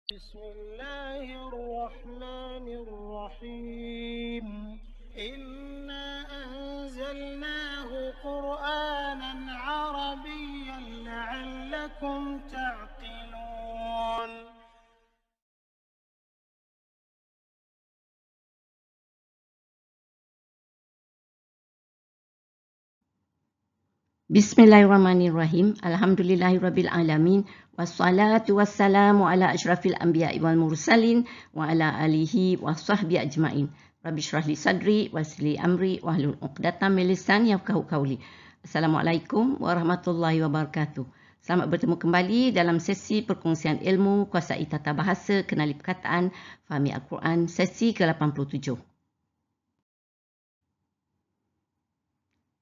بسم الله الرحمن الرحيم إنا أنزلناه قرآنا عربيا لعلكم تعقلون. Bismillahirrahmanirrahim. Alhamdulillahirabbil alamin. Wassalatu wassalamu ala asyrafil anbiya'i wal mursalin wa ala alihi wa sahbihi ajmain. Rabbi shrah li sadri wa yassir li amri wahlul 'uqdatam min lisani yafqahu qawli. Assalamualaikum warahmatullahi wabarakatuh. Selamat bertemu kembali dalam sesi perkongsian ilmu kuasai tata bahasa, kenali perkataan, fahami Al-Quran, sesi ke-87.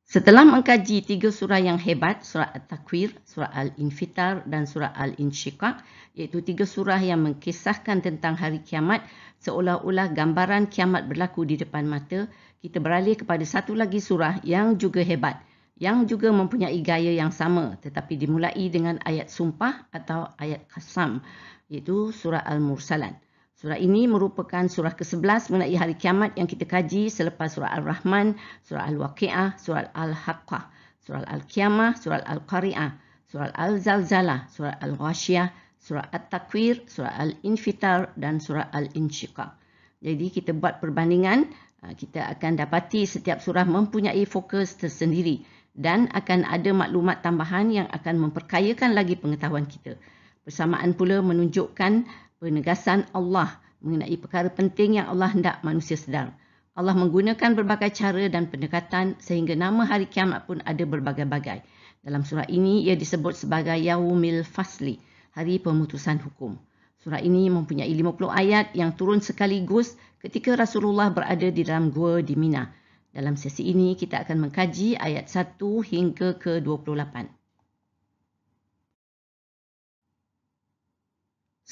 Setelah mengkaji 3 surah yang hebat, surah At-Takwir, surah Al-Infitar dan surah Al-Insyiqaq, iaitu 3 surah yang mengkisahkan tentang hari kiamat seolah-olah gambaran kiamat berlaku di depan mata, kita beralih kepada satu lagi surah yang juga hebat, yang juga mempunyai gaya yang sama tetapi dimulai dengan ayat sumpah atau ayat qasam, iaitu surah Al-Mursalat. Surah ini merupakan surah ke-11 mengenai hari kiamat yang kita kaji selepas surah Al-Rahman, surah Al-Waqi'ah, surah Al-Haqqah, surah Al-Qiyamah, surah Al-Qari'ah, surah Al-Zalzalah, surah Al-Ghashiyah, surah At-Takwir, surah Al-Infitar dan surah Al-Insyiqaq. Jadi kita buat perbandingan, kita akan dapati setiap surah mempunyai fokus tersendiri dan akan ada maklumat tambahan yang akan memperkayakan lagi pengetahuan kita. Bersamaan pula menunjukkan penegasan Allah mengenai perkara penting yang Allah hendak manusia sedar. Allah menggunakan berbagai cara dan pendekatan sehingga nama hari kiamat pun ada berbagai-bagai. Dalam surah ini ia disebut sebagai Yaumil Fasli, hari pemutusan hukum. Surah ini mempunyai 50 ayat yang turun sekaligus ketika Rasulullah berada di dalam gua di Mina. Dalam sesi ini kita akan mengkaji ayat 1 hingga ke-28.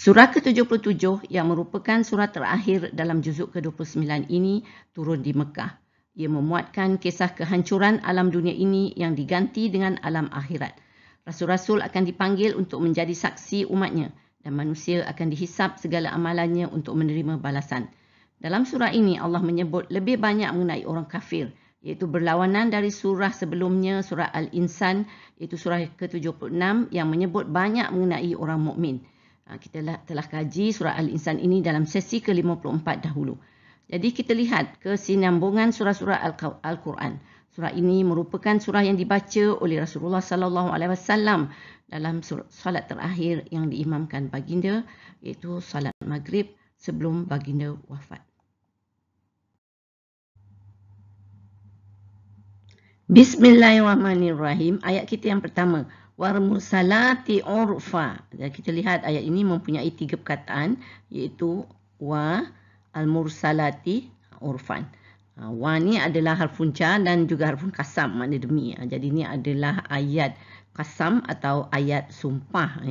Surah ke-77 yang merupakan surah terakhir dalam juzuk ke-29 ini turun di Mekah. Ia memuatkan kisah kehancuran alam dunia ini yang diganti dengan alam akhirat. Rasul-rasul akan dipanggil untuk menjadi saksi umatnya dan manusia akan dihisap segala amalannya untuk menerima balasan. Dalam surah ini Allah menyebut lebih banyak mengenai orang kafir, iaitu berlawanan dari surah sebelumnya, surah Al-Insan, iaitu surah ke-76 yang menyebut banyak mengenai orang mukmin. Kita telah kaji surah Al-Insan ini dalam sesi ke-54 dahulu. Jadi kita lihat kesinambungan surah-surah Al-Quran. Surah ini merupakan surah yang dibaca oleh Rasulullah SAW dalam salat terakhir yang diimamkan baginda, iaitu salat maghrib sebelum baginda wafat. Bismillahirrahmanirrahim. Ayat kita yang pertama. Warmusalati urfa. Jadi kita lihat ayat ini mempunyai 3 perkataan, iaitu wa, al-mursalati, urfan. Wa ni adalah harfun jar dan juga harfun qasam, makna demi. Jadi ini adalah ayat qasam atau ayat sumpah.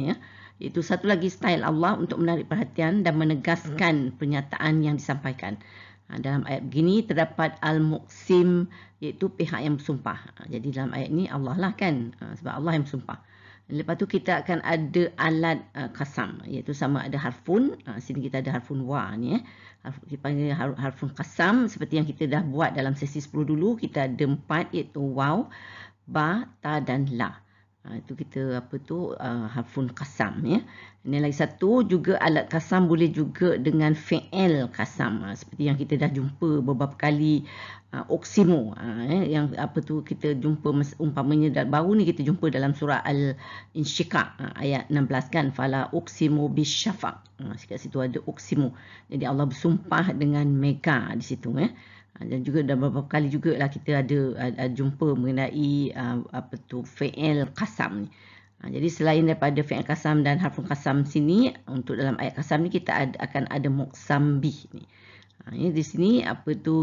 Iaitu satu lagi style Allah untuk menarik perhatian dan menegaskan pernyataan yang disampaikan. Dalam ayat begini terdapat al-muqsim, iaitu pihak yang bersumpah. Jadi dalam ayat ini Allah lah kan, sebab Allah yang bersumpah. Lepas tu kita akan ada alat qasam, iaitu sama ada harfun. Sini kita ada harfun wa ni. Kita panggil harfun qasam seperti yang kita dah buat dalam sesi 10 dulu. Kita ada 4, iaitu waw, ba, ta dan la. Itu kita harfun qasam ya. Ini lagi satu juga alat qasam boleh juga dengan fi'il qasam, seperti yang kita dah jumpa beberapa kali, uqsimu, yang kita jumpa umpamanya baru ni kita jumpa dalam surah Al-Insyiqaq ayat 16 kan, fala uqsimu bisyafaq. Dekat situ ada uqsimu. Jadi Allah bersumpah dengan mega di situ ya. Dan juga dah beberapa kali juga lah kita ada jumpa mengenai fi'il qasam ni. Jadi selain daripada fi'il qasam dan harfun qasam sini, untuk dalam ayat qasam ni kita akan ada muqsam bih ni. Di sini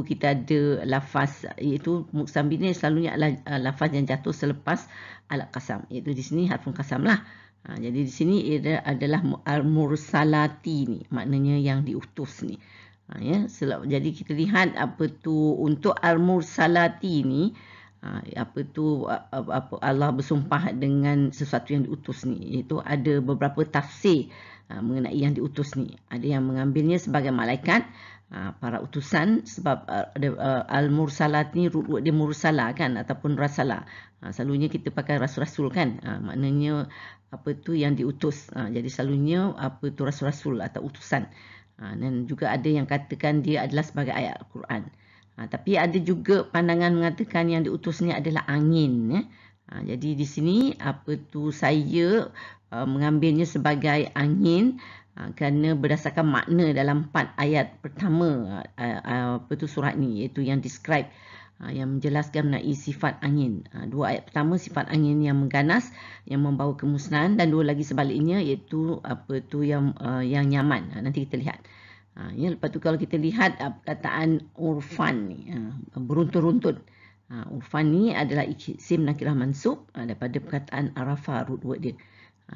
kita ada lafaz, iaitu muqsam bih ni selalunya adalah lafaz yang jatuh selepas alat qasam, iaitu di sini harfun qasam lah. Jadi di sini adalah al-mursalati ni, maknanya yang diutus ni. Jadi kita lihat untuk al-mursalati ni, Allah bersumpah dengan sesuatu yang diutus ni, iaitu ada beberapa tafsir mengenai yang diutus ni. Ada yang mengambilnya sebagai malaikat, para utusan, sebab al-mursalat ni root word dia mursala kan, ataupun rasala. Selalunya kita pakai rasul-rasul kan, maknanya yang diutus. Jadi selalunya rasul-rasul atau utusan. Dan juga ada yang katakan dia adalah sebagai ayat Al-Quran. Tapi ada juga pandangan mengatakan yang diutus ni adalah angin. Jadi di sini saya mengambilnya sebagai angin kerana berdasarkan makna dalam 4 ayat pertama surat ni, iaitu yang describe, yang menjelaskan mengenai sifat angin. 2 ayat pertama sifat angin yang mengganas, yang membawa kemusnahan, dan 2 lagi sebaliknya, iaitu yang nyaman. Nanti kita lihat. Lepas tu kalau kita lihat perkataan urfan ni, beruntun-runtun. Urfan ni adalah isim nakirah mansub daripada perkataan arafa, root word dia.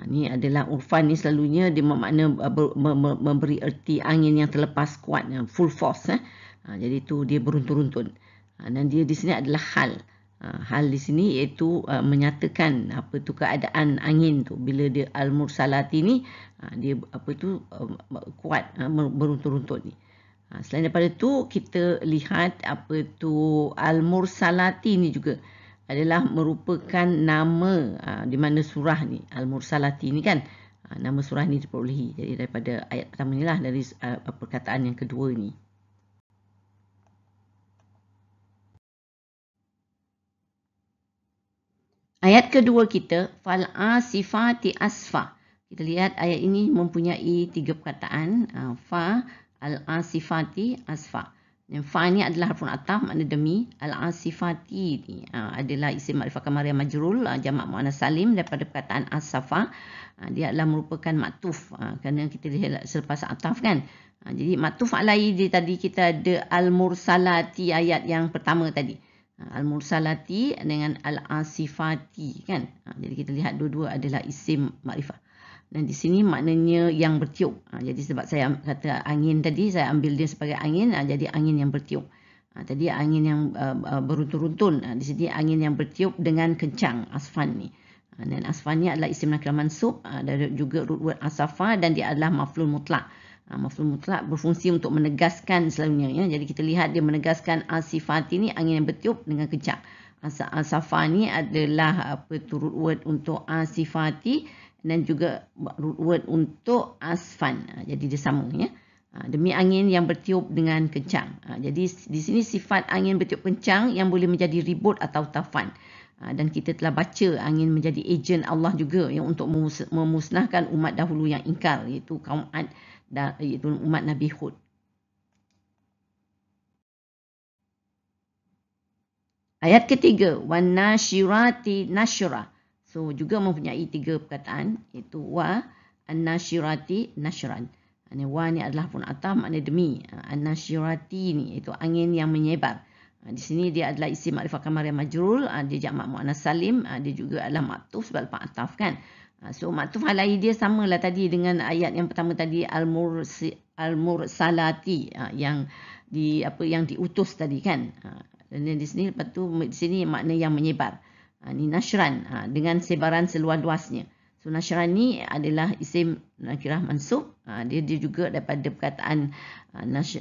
Ni adalah urfan ni selalunya dia bermakna memberi erti angin yang terlepas kuat, full force. Jadi tu dia beruntun-runtun. Dan dia di sini adalah hal. Hal di sini iaitu menyatakan keadaan angin tu bila dia al-mursalati ni, dia kuat, beruntun-runtun ni. Selain daripada tu kita lihat al-mursalati ni juga adalah merupakan nama di mana surah ni al-mursalati ni kan, nama surah ni diperolehi. Jadi daripada ayat pertama ni lah, dari perkataan yang kedua ni. Ayat kedua kita, fal'asifati asfa. Kita lihat ayat ini mempunyai 3 perkataan. Fa, al-asifati, asfa. Dan fa ni adalah harfun ataf, makna demi. Al-asifati ni adalah isim ma'rifah kamariyah majrul, jamak muannas salim, daripada perkataan asafa. Dia adalah merupakan maktuf, kerana kita lihat selepas ataf kan. Jadi maktuf alaihi dia tadi kita ada al-mursalati ayat yang pertama tadi. Al-mursalati dengan al-asifati kan. Jadi kita lihat dua-dua adalah isim makrifah. Dan di sini maknanya yang bertiup. Jadi sebab saya kata angin tadi, saya ambil dia sebagai angin, jadi angin yang bertiup. Tadi angin yang beruntun-runtun. Di sini angin yang bertiup dengan kencang, asfan ni. Dan asfan ni adalah isim nakirah mansub, dari juga root word asafa, dan dia adalah maf'ul mutlak. Maf'ul mutlak berfungsi untuk menegaskan selalunya, ya. Jadi kita lihat dia menegaskan asifati ni angin yang bertiup dengan kencang. Asafa ni adalah root word untuk asifati dan juga root word untuk asfan. Jadi dia sama, ya. Demi angin yang bertiup dengan kencang. Jadi di sini sifat angin bertiup kencang yang boleh menjadi ribut atau tafan. Dan kita telah baca angin menjadi ejen Allah juga, yang untuk memusnahkan umat dahulu yang ingkar, iaitu kaum Ad, iaitu umat Nabi Hud. Ayat ketiga, wan nashirati nashra. So juga mempunyai 3 perkataan, iaitu wa, an-nashirati nashran. Wa ni adalah pun ataf, makna demi. An-nashirati ni iaitu angin yang menyebar. Di sini dia adalah isim ma'rifah kamariyah majrul, dia jamak muannas salim, dia juga adalah maktuf sebab lepas ataf kan. So maktuf alaihi dia samalah tadi dengan ayat yang pertama tadi, al-mursalati, yang diutus tadi kan. Dan di sini lepas tu di sini makna yang menyebar. Ni nashran, dengan sebaran seluas-luasnya. So nashran ni adalah isim nakirah mansub, dia juga daripada perkataan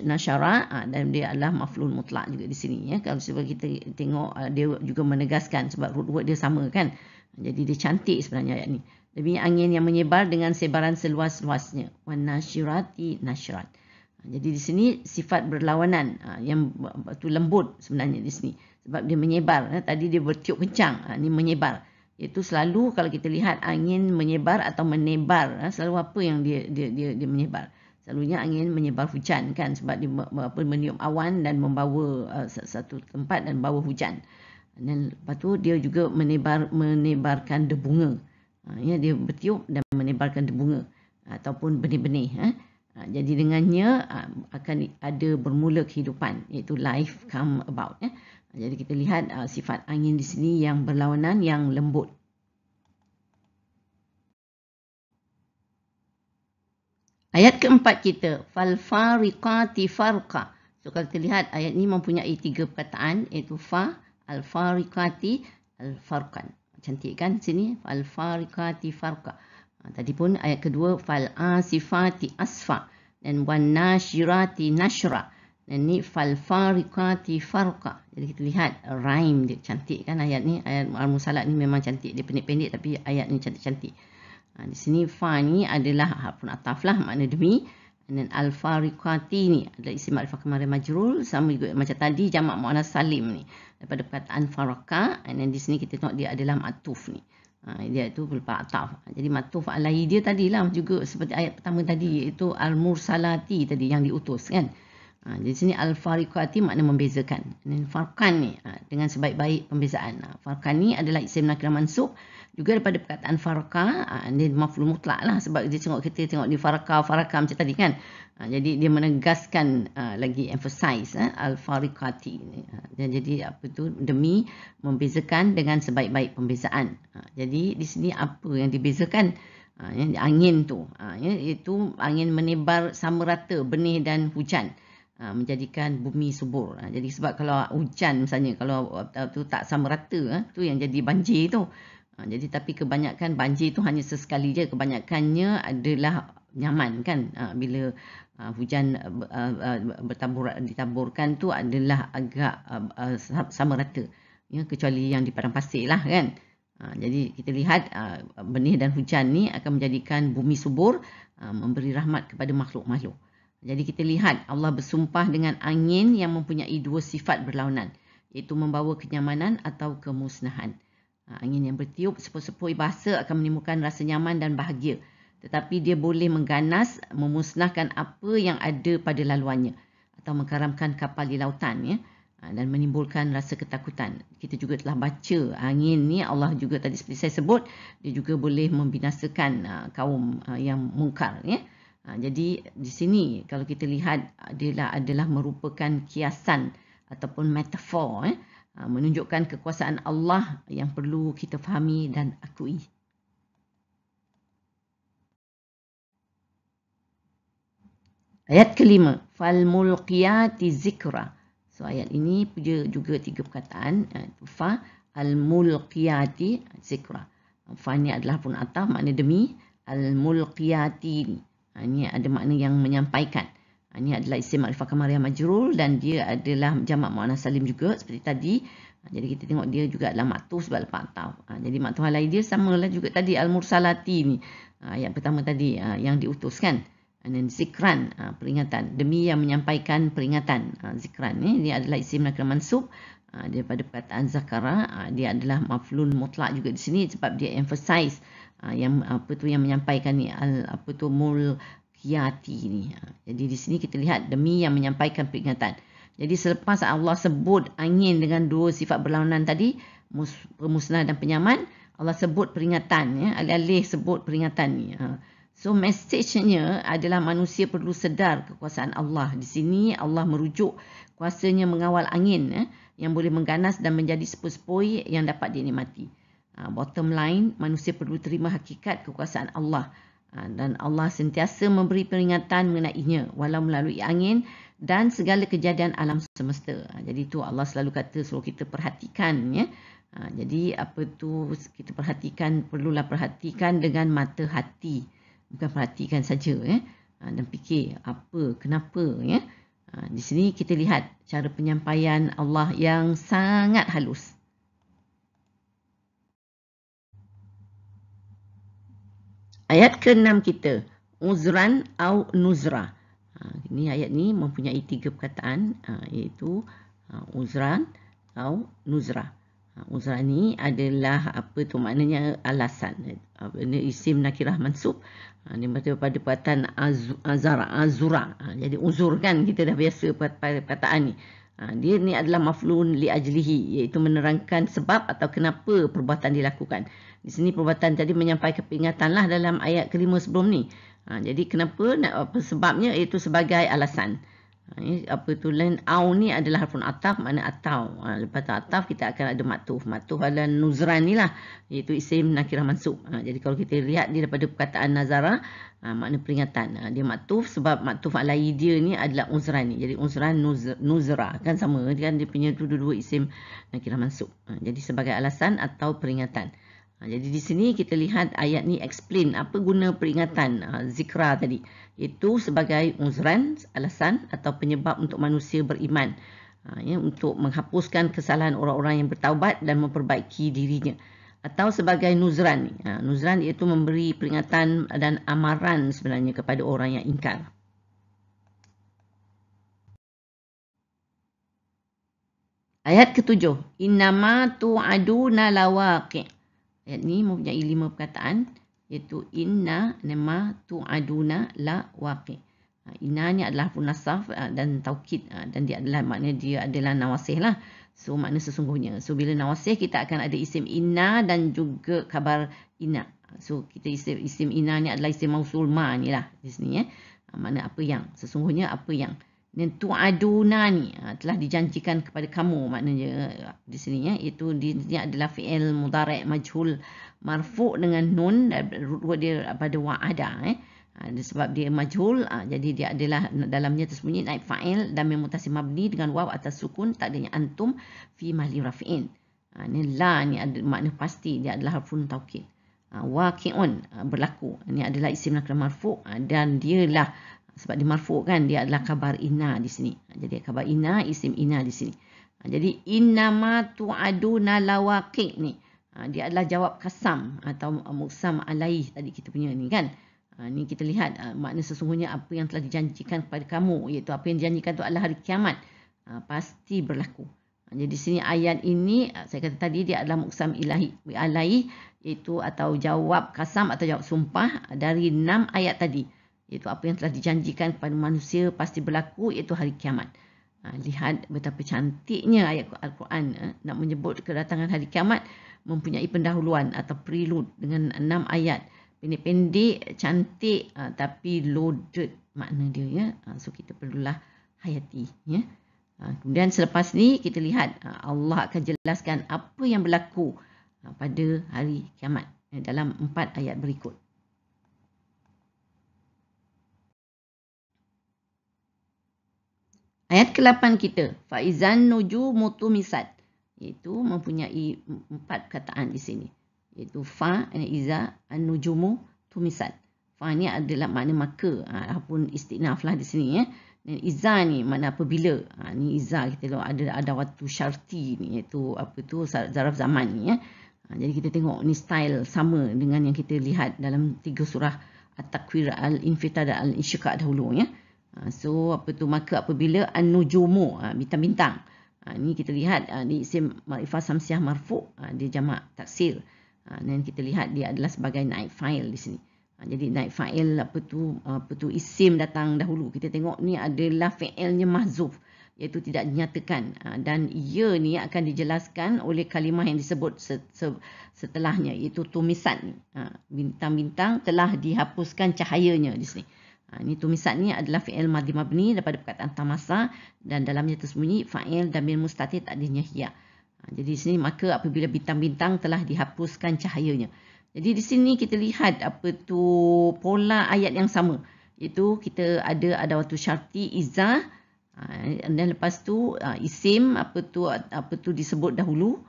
nasyara, dan dia adalah maf'ul mutlak juga di sini, ya. Kalau sebab kita tengok dia juga menegaskan sebab root word dia sama kan. Jadi dia cantik sebenarnya ayat ni. Demi angin yang menyebar dengan sebaran seluas-luasnya. Wan nasyirati nashran. Jadi di sini sifat berlawanan, yang tu lembut sebenarnya di sini. Sebab dia menyebar. Tadi dia bertiup kencang, ni menyebar. Itu selalu kalau kita lihat angin menyebar atau menebar, selalu apa yang dia menyebar. Selalunya angin menyebar hujan kan, sebab dia meniup awan dan membawa satu tempat dan bawa hujan. Dan lepas tu dia juga menebarkan debunga. Ya, dia bertiup dan menebarkan debunga ataupun benih-benih. Jadi dengannya akan ada bermula kehidupan, iaitu life come about, ya. Jadi kita lihat sifat angin di sini yang berlawanan, yang lembut. Ayat keempat kita, fal fariqati farqa. So kalau kita lihat ayat ini mempunyai 3 perkataan, iaitu fa, Al-fariqati al-farqan. Cantik kan sini? Al-fariqati farqa. Tadi pun ayat kedua fal-asifati asfa dan wan-nashirati nashra. Dan ni fal-fariqati farqa. Jadi kita lihat rhyme dia cantik kan ayat ni. Ayat Al-Mursalat ni memang cantik. Dia pendek-pendek tapi ayat ni cantik-cantik. Di sini fa ni adalah harfun ataf lah, makna demi. Dan al-fariqati ni adalah isim ma'rifah kemarin majrul, sama juga macam tadi jamak muannas salim ni daripada perkataan faraqa. Dan di sini kita tengok dia adalah ma'tuf ni. Dia tu berupa ataf. Jadi ma'tuf alaihi dia tadilah juga seperti ayat pertama tadi, iaitu al-mursalati tadi yang diutus kan. Di sini al-fariqati makna membezakan. Dan farqan ni dengan sebaik-baik pembezaan. Farqan ni adalah isim nakirah mansub juga daripada perkataan farqa. Dia maf'ul mutlak lah sebab dia kita tengok di farqa macam tadi kan. Jadi dia menegaskan lagi emphasize al-fariqati ni. Jadi apa tu demi membezakan dengan sebaik-baik pembezaan. Jadi di sini apa yang dibezakan? Angin tu iaitu angin menebar sama rata benih dan hujan, menjadikan bumi subur. Jadi sebab kalau hujan misalnya, kalau tu tak sama rata, tu yang jadi banjir tu. Jadi tapi kebanyakan banjir tu hanya sesekali je, kebanyakannya adalah nyaman kan. Bila hujan ditaburkan tu adalah agak sama rata. Ya, kecuali yang di padang pasir lah kan. Jadi kita lihat benih dan hujan ni akan menjadikan bumi subur, memberi rahmat kepada makhluk-makhluk. Jadi kita lihat Allah bersumpah dengan angin yang mempunyai dua sifat berlawanan, iaitu membawa kenyamanan atau kemusnahan. Angin yang bertiup sepoi-sepoi bahasa akan menimbulkan rasa nyaman dan bahagia. Tetapi dia boleh mengganas, memusnahkan apa yang ada pada laluannya atau mengkaramkan kapal di lautan ya, dan menimbulkan rasa ketakutan. Kita juga telah baca angin ni Allah juga tadi seperti saya sebut, dia juga boleh membinasakan kaum yang mungkar ya. Jadi di sini kalau kita lihat adalah merupakan kiasan ataupun metafor menunjukkan kekuasaan Allah yang perlu kita fahami dan akui. Ayat kelima, fal mulqiyati zikra. So ayat ini juga tiga perkataan, fa al mulqiyati zikra. Fa ni adalah pun ataf makna demi, al mulqiyati ni ini ada makna yang menyampaikan. Ini adalah isim ma'rifah kamariyah majrul dan dia adalah jamak muannas salim juga seperti tadi. Jadi kita tengok dia juga adalah maktuf sebab lepas ataf. Jadi maktuf alaihi dia samalah juga tadi al-mursalati ni. Yang pertama tadi yang diutuskan. Dan zikran peringatan, demi yang menyampaikan peringatan. Zikran ni dia adalah isim nakirah mansub daripada perkataan zakara. Dia adalah maf'ul mutlak juga di sini sebab dia emphasize yang apa tu yang menyampaikan ni apa tu mulqiyati ni. Jadi di sini kita lihat demi yang menyampaikan peringatan. Jadi selepas Allah sebut angin dengan dua sifat berlawanan tadi, pemusnah dan penyaman, Allah sebut peringatan ya, alih-alih sebut peringatan ni. So message-nya adalah manusia perlu sedar kekuasaan Allah. Di sini Allah merujuk kuasanya mengawal angin yang boleh mengganas dan menjadi sepoi-sepoi yang dapat dinikmati. Bottom line, manusia perlu terima hakikat kekuasaan Allah. Dan Allah sentiasa memberi peringatan mengenainya walau melalui angin dan segala kejadian alam semesta. Jadi itu Allah selalu kata suruh kita perhatikan ya. Jadi apa tu kita perhatikan, perlulah perhatikan dengan mata hati. Bukan perhatikan saja ya. Dan fikir apa, kenapa ya. Di sini kita lihat cara penyampaian Allah yang sangat halus. Ayat ke-6 kita, uzran au nuzra. Ini ayat ni mempunyai tiga perkataan, iaitu uzran au nuzra. Uzran ni adalah apa tu maknanya alasan. Ini isim nakirah mansub. Ini daripada perkataan azura. Jadi uzur kan, kita dah biasa perkataan ni. Dia ni adalah maf'ulun li ajlihi, iaitu menerangkan sebab atau kenapa perbuatan dilakukan. Di sini perbuatan tadi menyampaikan peringatan lah dalam ayat kelima sebelum ni. Jadi kenapa, sebabnya iaitu sebagai alasan. Apa tu lain au ni adalah harfun ataf, makna atau. Lepas tu ataf kita akan ada maktuf. Maktuf adalah nuzran ni lah, iaitu isim nakirah mansub. Jadi kalau kita lihat dia daripada perkataan nazara, makna peringatan. Dia maktuf sebab maktuf alai dia ni adalah uzran ni. Jadi uzran nuzra kan sama kan, dia punya dua-dua isim nakirah mansub. Jadi sebagai alasan atau peringatan. Jadi di sini kita lihat ayat ni explain apa guna peringatan zikra tadi. Itu sebagai uzran, alasan atau penyebab untuk manusia beriman. Untuk menghapuskan kesalahan orang-orang yang bertaubat dan memperbaiki dirinya. Atau sebagai nuzran. Nuzran iaitu memberi peringatan dan amaran sebenarnya kepada orang yang ingkar. Ayat ke-7. Innama tu'aduna lawaqi'. Ayat ni mempunyai 5 perkataan, iaitu inna nama tu'aduna la waqi'. Inna ni adalah harfun nasaf dan taukid, dan dia adalah makna dia adalah nawasih lah. So makna sesungguhnya. So bila nawasih kita akan ada isim inna dan juga khabar inna. So kita isim inna ni adalah isim mausul ma ni lah di sini makna apa yang, sesungguhnya apa yang. Dan tu'aduna ni telah dijanjikan kepada kamu, maknanya di sini iaitu dia adalah fi'il mudhari' majhul marfu' dengan nun, root dia pada wa'ada sebab dia majhul, jadi dia adalah dalamnya tersembunyi naib fa'il dan mutasim mabni dengan waw atas sukun, tak adanya antum fi mahli rafi'in. Ni la ni ada makna pasti, dia adalah harfun taukid. Waqi'un berlaku, ni adalah isim nakirah marfu' dan dialah sebab dia marfu' kan, dia adalah khabar inna di sini. Jadi khabar inna, isim inna di sini. Jadi innama tu'aduna lawaqi' ni, dia adalah jawab kasam atau muqsam alaih tadi kita punya ni kan. Ni kita lihat makna sesungguhnya apa yang telah dijanjikan kepada kamu, iaitu apa yang dijanjikan itu adalah hari kiamat. Pasti berlaku. Jadi sini ayat ini saya kata tadi dia adalah muqsam alaih, iaitu atau jawab kasam atau jawab sumpah dari 6 ayat tadi. Iaitu apa yang telah dijanjikan kepada manusia pasti berlaku, iaitu hari kiamat. Lihat betapa cantiknya ayat Al-Quran nak menyebut kedatangan hari kiamat, mempunyai pendahuluan atau prelude dengan 6 ayat. Pendek-pendek, cantik tapi loaded makna dia So kita perlulah hayati Kemudian selepas ni kita lihat Allah akan jelaskan apa yang berlaku pada hari kiamat dalam 4 ayat berikut. Ayat ke-8 kita, faizan nujumu tumisat, iaitu mempunyai 4 perkataan di sini. Iaitu fa, iza, an-nujumu tumisat. Fa ni adalah makna maka, ataupun istinaf lah di sini Dan iza ni makna apabila. Ni iza kita ada waktu syarti ni, iaitu apa tu zaraf zaman ni Jadi kita tengok ni style sama dengan yang kita lihat dalam 3 surah At-Takwir, Al-Infitar dan Al-Insyiqaq dahulu So apa tu maka apabila an-nujumu, bintang-bintang. Ni kita lihat di isim ma'rifah samsiah marfu', dia jamak taksir. Dan kita lihat dia adalah sebagai naib fa'il di sini. Jadi naib fa'il apa tu isim datang dahulu. Kita tengok ni adalah fi'ilnya mahzuf, iaitu tidak dinyatakan, dan ia ni akan dijelaskan oleh kalimah yang disebut setelahnya, iaitu tumisat ni. Bintang-bintang telah dihapuskan cahayanya di sini. Ini tumisat ni adalah fi'il madhi mabni daripada perkataan tamasa dan dalamnya tersembunyi fa'il damir mustatir takdirnya hiya. Jadi di sini maka apabila bintang-bintang telah dihapuskan cahayanya. Jadi di sini kita lihat apa tu pola ayat yang sama, iaitu kita ada waktu syarti iza, dan lepas tu isim apa tu disebut dahulu,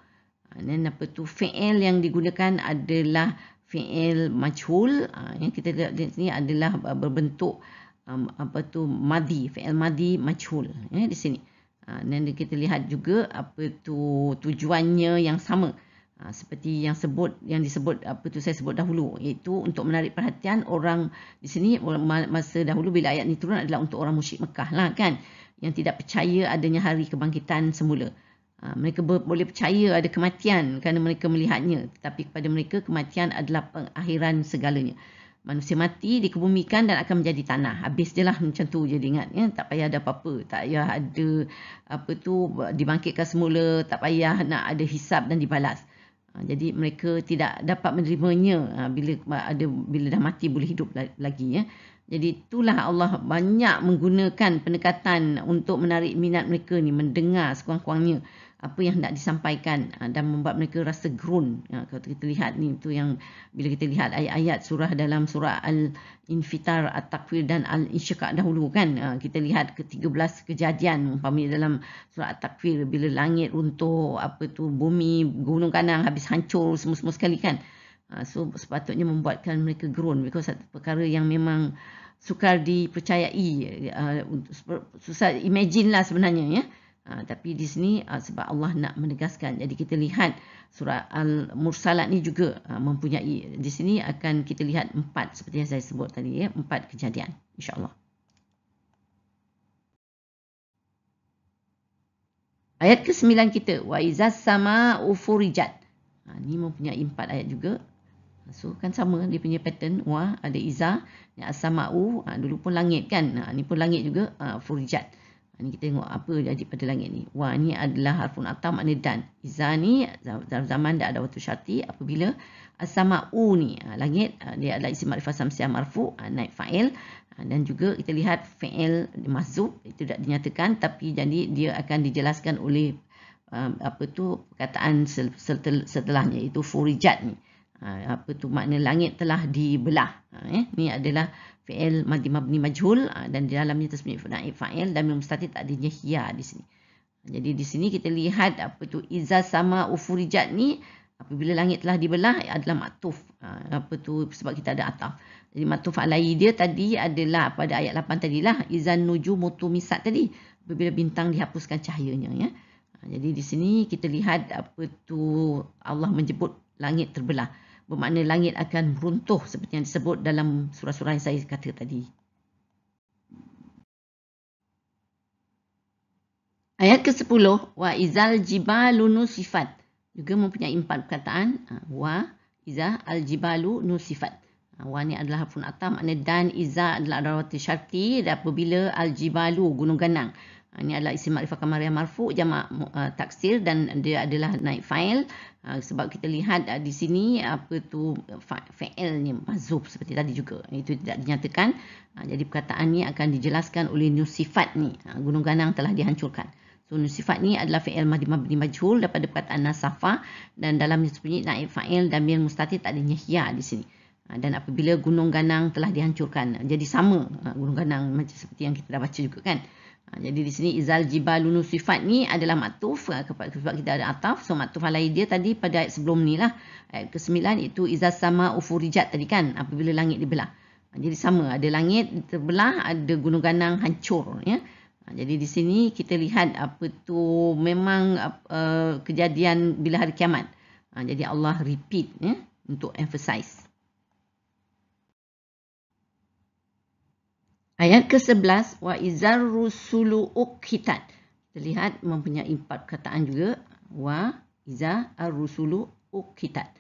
dan apa tu fi'il yang digunakan adalah fi'il majhul, yang kita lihat di sini adalah berbentuk madhi, fi'il madhi majhul di sini. Dan kita lihat juga apa tu tujuannya yang sama seperti yang disebut saya sebut dahulu, iaitu untuk menarik perhatian orang di sini masa dahulu bila ayat ni turun adalah untuk orang musyrik Mekah lah kan, yang tidak percaya adanya hari kebangkitan semula. Mereka boleh percaya ada kematian kerana mereka melihatnya, tetapi kepada mereka kematian adalah pengakhiran segalanya. Manusia mati, dikebumikan dan akan menjadi tanah. Habis je lah macam tu je dia ingat. Tak payah ada apa-apa. Tak payah ada dibangkitkan semula. Tak payah nak ada hisab dan dibalas. Jadi mereka tidak dapat menerimanya bila dah mati boleh hidup lagi ya. Jadi itulah Allah banyak menggunakan pendekatan untuk menarik minat mereka ni, mendengar sekurang-kurangnya apa yang hendak disampaikan dan membuat mereka rasa groan. Kalau kita lihat ni, itu yang bila kita lihat ayat-ayat dalam surah Al-Infitar, At-Takwir dan Al-Insyiqaq dahulu kan, kita lihat ke-13 kejadian umpamanya dalam surah At-Takwir bila langit runtuh, bumi gunung kanang habis hancur semua sekali kan. So sepatutnya membuatkan mereka groan, because satu perkara yang memang sukar dipercayai, susah imagine lah sebenarnya ya. Tapi di sini sebab Allah nak menegaskan. Jadi kita lihat surah Al-Mursalat ni juga mempunyai, di sini akan kita lihat 4 seperti yang saya sebut tadi ya, 4 kejadian insya-Allah. Ayat ke-9 kita, wa izas sama'u furijat. Ni mempunyai 4 ayat juga. So kan sama dia punya pattern, wa ada iza, ni as-sama'u, dulu pun langit kan. Ni pun langit juga, furijat. Ni kita tengok apa jadi pada langit ni. Wa ni adalah harfun atam, makna dan. Iza ni zaman dah ada waktu syarti apabila as-sama'u ni langit, dia adalah isim ma'rifah samsiah marfu, naib fa'il, dan juga kita lihat fa'il mahzuf itu tidak dinyatakan, tapi jadi dia akan dijelaskan oleh perkataan setelahnya, iaitu furijat ni. Makna langit telah dibelah. Ni adalah fi'il madhi mabni majhul, dan di dalamnya tasbih naib fa'il dan mustatir tak adanya hiya di sini. Jadi di sini kita lihat iza sama ufurijat ni apabila langit telah dibelah adalah maktuf. Sebab kita ada ataf. Jadi maktuf alai dia tadi adalah pada ayat 8 tadilah, izan nujumu tumisat tadi, apabila bintang dihapuskan cahayanya ya. Jadi di sini kita lihat Allah menyebut langit terbelah. Bermakna langit akan runtuh seperti yang disebut dalam surah-surah yang saya kata tadi. Ayat ke-10, wa izal jibalu nusifat, juga mempunyai 4 perkataan. Wa iza al jibalu nusifat. Wa ni adalah harfun atam, makna dan. Iza adalah adawati syarti, dan apabila al jibalu gunung ganang. Ini adalah isim ma'rifah kamariyah marfu, jamak taksir, dan dia adalah naib fa'il. Sebab kita lihat di sini fa'ilnya mahzuf seperti tadi juga. Itu tidak dinyatakan. Jadi perkataan ni akan dijelaskan oleh nusifat ni. Gunung ganang telah dihancurkan. So nusifat ni adalah fi'il madhi mabni majhul daripada perkataan nasafa, dan dalamnya sebenarnya naib fa'il dan mir mustatir tak adanya hiya di sini. Dan apabila gunung ganang telah dihancurkan, jadi sama gunung ganang macam seperti yang kita dah baca juga kan. Jadi di sini izal jibalu nusifat ni adalah maktuf sebab kita ada ataf. So maktuf alai dia tadi pada ayat sebelum ni lah. Ayat ke-9 itu izas sama ufurijat tadi kan, apabila langit dibelah. Jadi sama, ada langit terbelah, ada gunung ganang hancur ya. Jadi di sini kita lihat memang kejadian bila hari kiamat. Jadi Allah repeat ya untuk emphasize. Ayat ke-11, wa izar rusulu ukhitat. Kita lihat mempunyai 4 perkataan juga. Wa iza ar-rusulu ukhitat.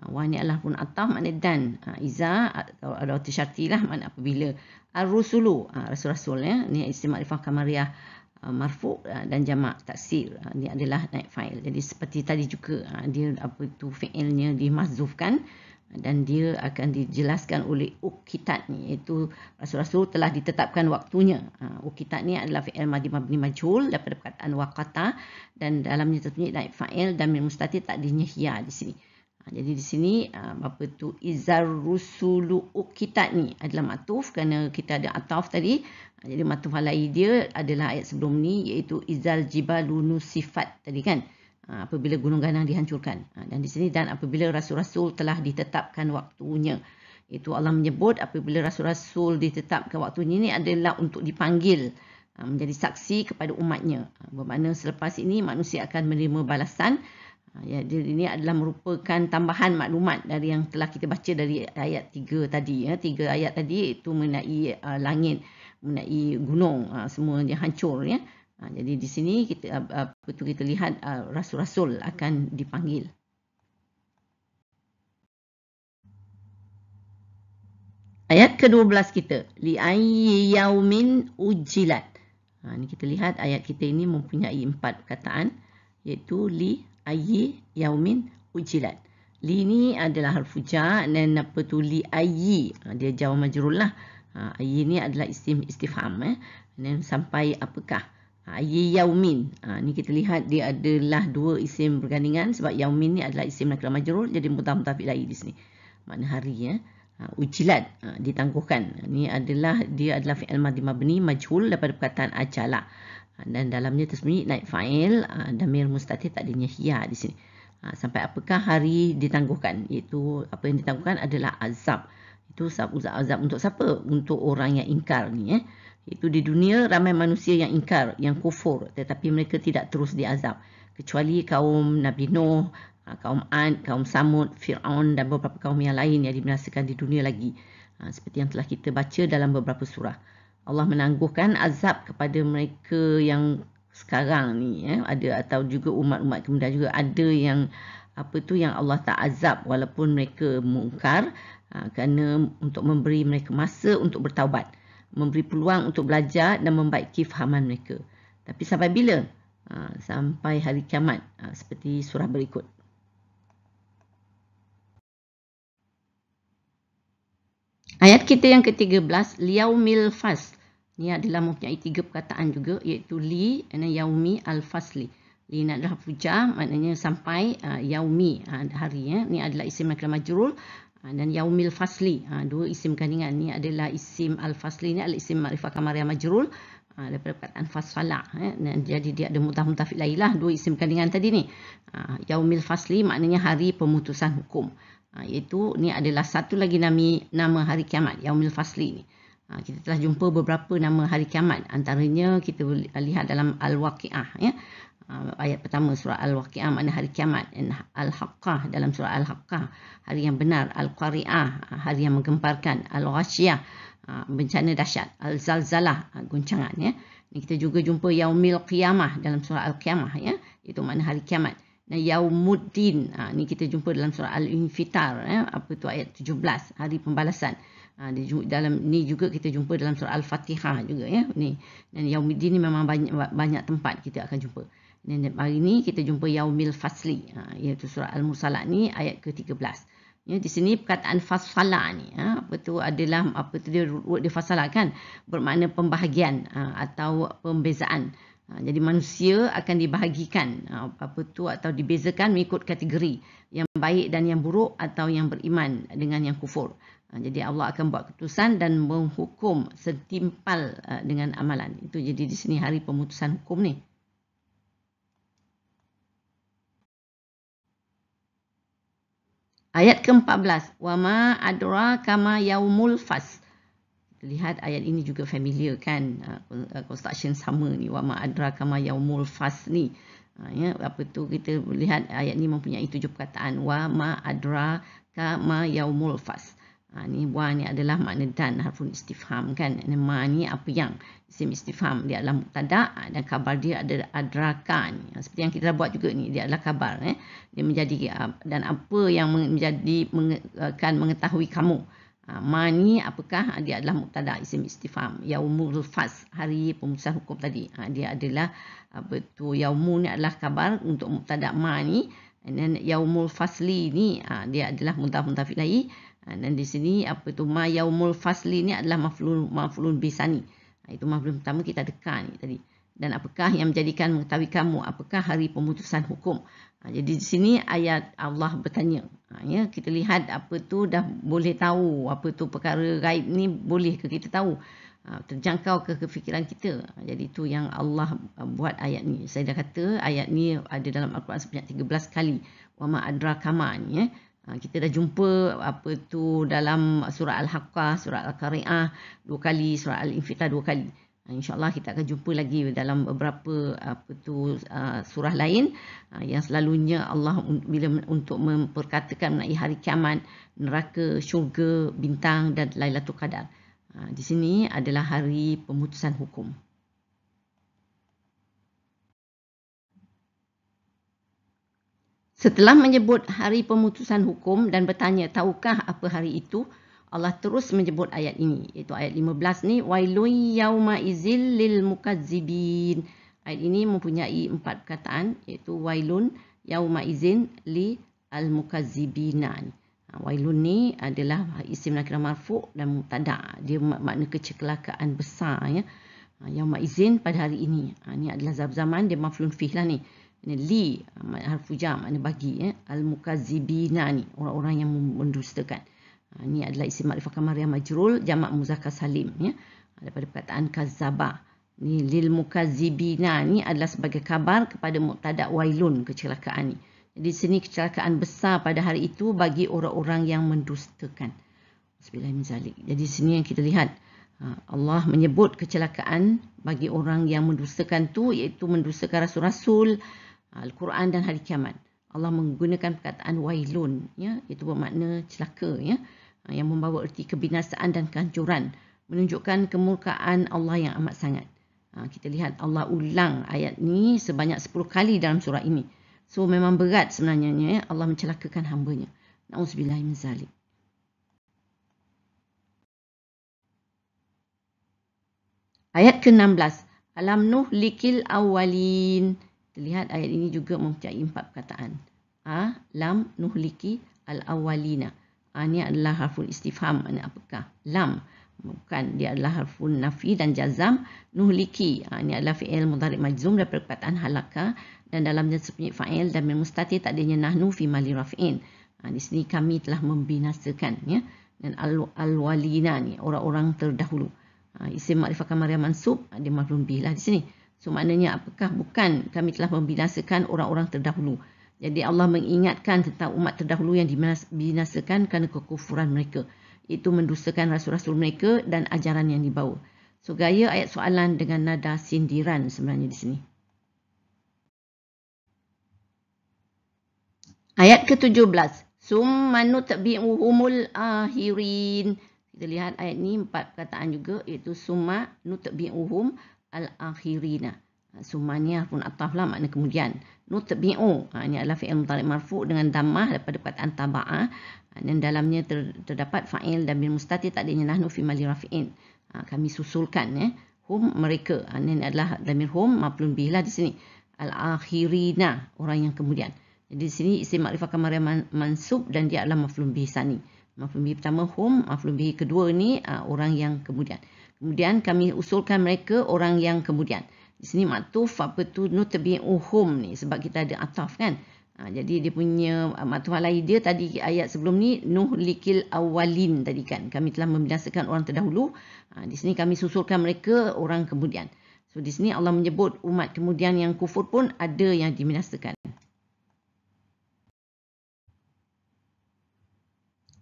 Wa ni adalah pun ataf, makna dan. Iza atau ada syarti lah, makna apabila. Ar-rusulu, rasul-rasul ya. Ni isim ma'rifah kamariyah marfu dan jamak taksir. Ni adalah naib fa'il. Jadi seperti tadi juga, dia fi'ilnya dimahzufkan. Dan dia akan dijelaskan oleh ukhitat ni, iaitu rasul-rasul telah ditetapkan waktunya. Ukhitat ni adalah fi'il madhi mabni majhul daripada perkataan waqata, dan dalamnya tersebut naib fa'il dan min mustatir tak adanya hiya di sini. Jadi di sini izar rusulu ukhitat ni adalah maktuf kerana kita ada ataf tadi. Jadi maktuf alai dia adalah ayat sebelum ni, iaitu izal jibalu nusifat tadi kan. Apabila gunung ganang dihancurkan. Dan di sini dan apabila rasul-rasul telah ditetapkan waktunya. Itu Allah menyebut apabila rasul-rasul ditetapkan waktunya ini adalah untuk dipanggil menjadi saksi kepada umatnya. Bermakna selepas ini manusia akan menerima balasan. Jadi ini adalah merupakan tambahan maklumat dari yang telah kita baca dari ayat 3 tadi. 3 ayat tadi itu mengenai langit, mengenai gunung, semua yang hancur ya. Jadi di sini kita lihat rasul-rasul akan dipanggil. Ayat ke-12 kita, li ayyi yaumin ujilat. Ini kita lihat ayat kita ini mempunyai 4 perkataan, iaitu li ayyi yaumin ujilat. Li ni adalah harfu jar dan apa tu li ayyi, dia jar majrur lah. Ayyi ni adalah isim istifham dan sampai apakah. Ayyi yaumin. Ni kita lihat dia adalah dua isim bergandingan sebab yaumin ni adalah isim nakirah majrur, jadi mudhaf ilaih di sini. Makna hari ujilat, ditangguhkan. Ni adalah dia adalah fi'il madhi mabni majhul daripada perkataan ajala. Dan dalamnya tersembunyi naib fa'il, damir mustatir takdirnya hiya di sini. Sampai apakah hari ditangguhkan, iaitu apa yang ditangguhkan adalah azab. Itu azab untuk siapa? Untuk orang yang ingkar ni. Itu di dunia ramai manusia yang ingkar, yang kufur, tetapi mereka tidak terus diazab. Kecuali kaum Nabi Nuh, kaum Ad, kaum Samud, Fir'aun dan beberapa kaum yang lain yang dibinasakan di dunia lagi. Seperti yang telah kita baca dalam beberapa surah. Allah menangguhkan azab kepada mereka yang sekarang ni ada, atau juga umat-umat kemudian juga ada yang yang Allah tak azab walaupun mereka mungkar, kerana untuk memberi mereka masa untuk bertaubat, memberi peluang untuk belajar dan membaiki fahaman mereka. Tapi sampai bila? Sampai hari kiamat, seperti surah berikut. Ayat kita yang ke-13, liyaumil fasl. Ni adalah mempunyai 3 perkataan juga, iaitu li dan yaumi al-fasli. Li ni adalah fujar, maknanya sampai, yaumi, hari. Ni adalah isim nakirah majrur, dan yaumil fasli, dua isim gandingan. Ni adalah isim al-fasli, ni adalah isim ma'rifah kamariyah majrur, daripada perkataan fasala. Dan jadi dia ada mudhaf ilaih lah, dua isim gandingan tadi ni. Yaumil fasli maknanya hari pemutusan hukum. Iaitu ni adalah satu lagi nama hari kiamat, yaumil fasli ni. Kita telah jumpa beberapa nama hari kiamat. Antaranya kita lihat dalam Al-Waqi'ah. Ayat pertama surah Al-Waqi'ah makna hari kiamat. Al-Haqqah dalam surah Al-Haqqah, hari yang benar. Al-Qari'ah, hari yang menggemparkan. Al-Ghashiyah, bencana dahsyat. Al-Zalzalah, guncangan. Ini kita juga jumpa Yaumil Qiyamah dalam surah Al-Qiyamah. Itu makna hari kiamat. Dan Yaumuddin, ni kita jumpa dalam surah Al-Infitar. Ayat 17, hari pembalasan. Dalam ni juga kita jumpa dalam surah Al-Fatihah juga ni. Dan Yaumuddin ni memang banyak tempat kita akan jumpa. Dan hari ni kita jumpa Yaumil Fasli, iaitu surah Al-Mursalat ni ayat ke-13. Di sini perkataan fasala ni adalah dia fasala kan, bermakna pembahagian atau pembezaan. Jadi manusia akan dibahagikan atau dibezakan mengikut kategori yang baik dan yang buruk, atau yang beriman dengan yang kufur. Jadi Allah akan buat keputusan dan menghukum setimpal dengan amalan. Itu jadi di sini hari pemutusan hukum ni. Ayat ke-14, wa ma adraka ma yaumul fasl. Lihat ayat ini juga familiar kan, construction sama ni, wa ma adraka ma yaumul fasl ni. Kita lihat ayat ni mempunyai 7 perkataan, wa ma adraka ma yaumul fasl. Ni wa ni adalah makna dan, harfun istifham kan. Ma ni apa yang, isim istifham, dia adalah mubtada dan khabar dia adalah adraka ni. Seperti yang kita dah buat juga ni, dia adalah khabar. Dia menjadi dan apa yang menjadi akan mengetahui kamu. Ma ni apakah? Dia adalah mubtada, isim istifham. Yaumul fasl, hari pemutusan hukum tadi. Dia adalah yaumu ni adalah khabar untuk mubtada ma ni. Dan yaumul fasli ni dia adalah mudhaf ilaih. Dan di sini ma yaumul fasli ni adalah maf'ulun bisani. Itu maf'ul pertama kita dekat ni tadi. Dan apakah yang menjadikan mengetahui kamu, apakah hari pemutusan hukum. Jadi di sini ayat Allah bertanya. Kita lihat dah boleh tahu perkara gaib ni, boleh ke kita tahu? Terjangkau ke kefikiran kita? Jadi itu yang Allah buat ayat ni. Saya dah kata ayat ni ada dalam Al-Quran sebanyak 13 kali. Wa ma adraka ma ni. Kita dah jumpa dalam surah Al-Haqqah, surah Al-Qari'ah 2 kali, surah Al-Infitar 2 kali. InsyaAllah kita akan jumpa lagi dalam beberapa surah lain yang selalunya Allah bila untuk memperkatakan mengenai hari kiamat, neraka, syurga, bintang dan Lailatul Qadar. Di sini adalah hari pemutusan hukum. Setelah menyebut hari pemutusan hukum dan bertanya tahukah apa hari itu, Allah terus menyebut ayat ini, iaitu ayat 15 ni, wailun yauma izil lil mukazzibin. Ayat ini mempunyai 4 perkataan, iaitu wailun yauma izin li al-mukazzibina ni. Wailun ni adalah isim nakirah marfu' dan mubtada'. Dia makna kecelakaan besar ya. Yauma'izin pada hari ini. Ni adalah zarf zaman, dia maf'ulun fih lah ni. Li harfu jar makna bagi ya. Al-mukazzibina ni orang-orang yang mendustakan. Ni adalah isim makrifah kamariyah majrul jamak muzakkar salim ya. Daripada perkataan kazzaba. Ni lil mukazzibina ni adalah sebagai khabar kepada mubtada' wailun, kecelakaan ni. Jadi sini kecelakaan besar pada hari itu bagi orang-orang yang mendustakan. Bismillahirrahmanirrahim. Jadi sini yang kita lihat Allah menyebut kecelakaan bagi orang yang mendustakan tu, iaitu mendustakan rasul-rasul, Al-Quran dan hari kiamat. Allah menggunakan perkataan wailun ya, itu bermakna celaka ya, yang membawa erti kebinasaan dan kehancuran, menunjukkan kemurkaan Allah yang amat sangat. Kita lihat Allah ulang ayat ni sebanyak 10 kali dalam surah ini. So memang berat sebenarnya ya, Allah mencelakakan hamba-Nya. Na'udzubillah min zalik. Ayat ke-16. Alam nuhlikil awwalin. Kita lihat ayat ini juga mempunyai 4 perkataan. Lam nuhliki al-awwalina. Ini adalah harful istifham. Mana apakah? Lam. Bukan. Dia adalah harful nafi dan jazam. Nuhliki. Ini adalah fi'il mudhari' majzum daripada perkataan halaka. Dan dalamnya sepunya fa'il dan mustati tak adanya nahnu fi mali raf'in. Di sini kami telah membinasakan ya. Dan al-walina ni orang-orang terdahulu. Isim makrifah kamariyah mansub dia maf'ul bih lah di sini. So maknanya apakah? Bukan, kami telah membinasakan orang-orang terdahulu. Jadi Allah mengingatkan tentang umat terdahulu yang dibinasakan kerana kekufuran mereka. Itu mendustakan rasul-rasul mereka dan ajaran yang dibawa. So gaya ayat soalan dengan nada sindiran sebenarnya di sini. Ayat ke-17. Summa nutbi'uhumul akhirin. Kita lihat ayat ni 4 perkataan juga, iaitu summa nutbi'uhum al-akhirina. Summa ni harfun ataf lah, makna kemudian. Nutbi'u. Ini adalah fi'il mudhari' marfu' dengan dhammah daripada perkataan taba'ah. Dan dalamnya terdapat fa'il dan bil mustati tak adanya nahnu fi mali rafi'in. Kami susulkan ya. Hum mereka. Ini adalah dhamir hum maf'ulun bih lah di sini. Al-akhirina, orang yang kemudian. Jadi di sini isim makrifah kamariyah mansub dan dia adalah maf'ulun bih sani. Maf'ulun bih pertama hum, maf'ulun bih kedua ni orang yang kemudian. Kemudian kami usulkan mereka orang yang kemudian. Di sini maktuf apa tu nutbi'uhum ni sebab kita ada ataf kan. Jadi dia punya maktuf alai dia tadi ayat sebelum ni nuhlikil awwalin tadi kan. Kami telah membinasakan orang terdahulu. Di sini kami susulkan mereka orang kemudian. So di sini Allah menyebut umat kemudian yang kufur pun ada yang dibinasakan.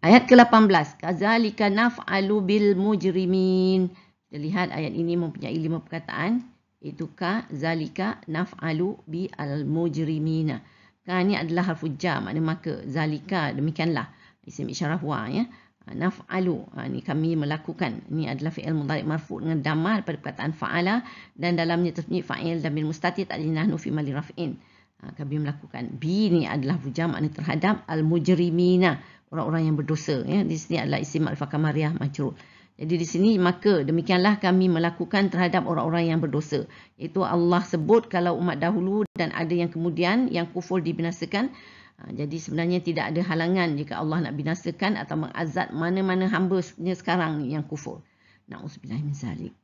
Ayat ke-18. Kazalika naf'alu bil mujrimin. Kita lihat ayat ini mempunyai 5 perkataan. Iaitu kazalika naf'alu bi al mujrimina. Ka ni adalah harfu jar, makna maka. Zalika, demikianlah. Isim isyarah wa ya. Naf'alu. Ni kami melakukan. Ini adalah fi'il mudhari' marfu' dengan dhammah daripada perkataan fa'ala. Dan dalamnya tersebut fa'il dan bil mustati tak ada nahnu fi mali raf'in. Kami melakukan. Bi ni adalah harfu jar, makna terhadap al mujrimina. Orang-orang yang berdosa ya. Di sini adalah isim makrifah kamariyah majrur. Jadi di sini maka demikianlah kami melakukan terhadap orang-orang yang berdosa. Itu Allah sebut kalau umat dahulu dan ada yang kemudian yang kufur dibinasakan. Jadi sebenarnya tidak ada halangan jika Allah nak binasakan atau mengazab mana-mana hamba-Nya sekarang ni yang kufur. Na'udzubillah min zalik.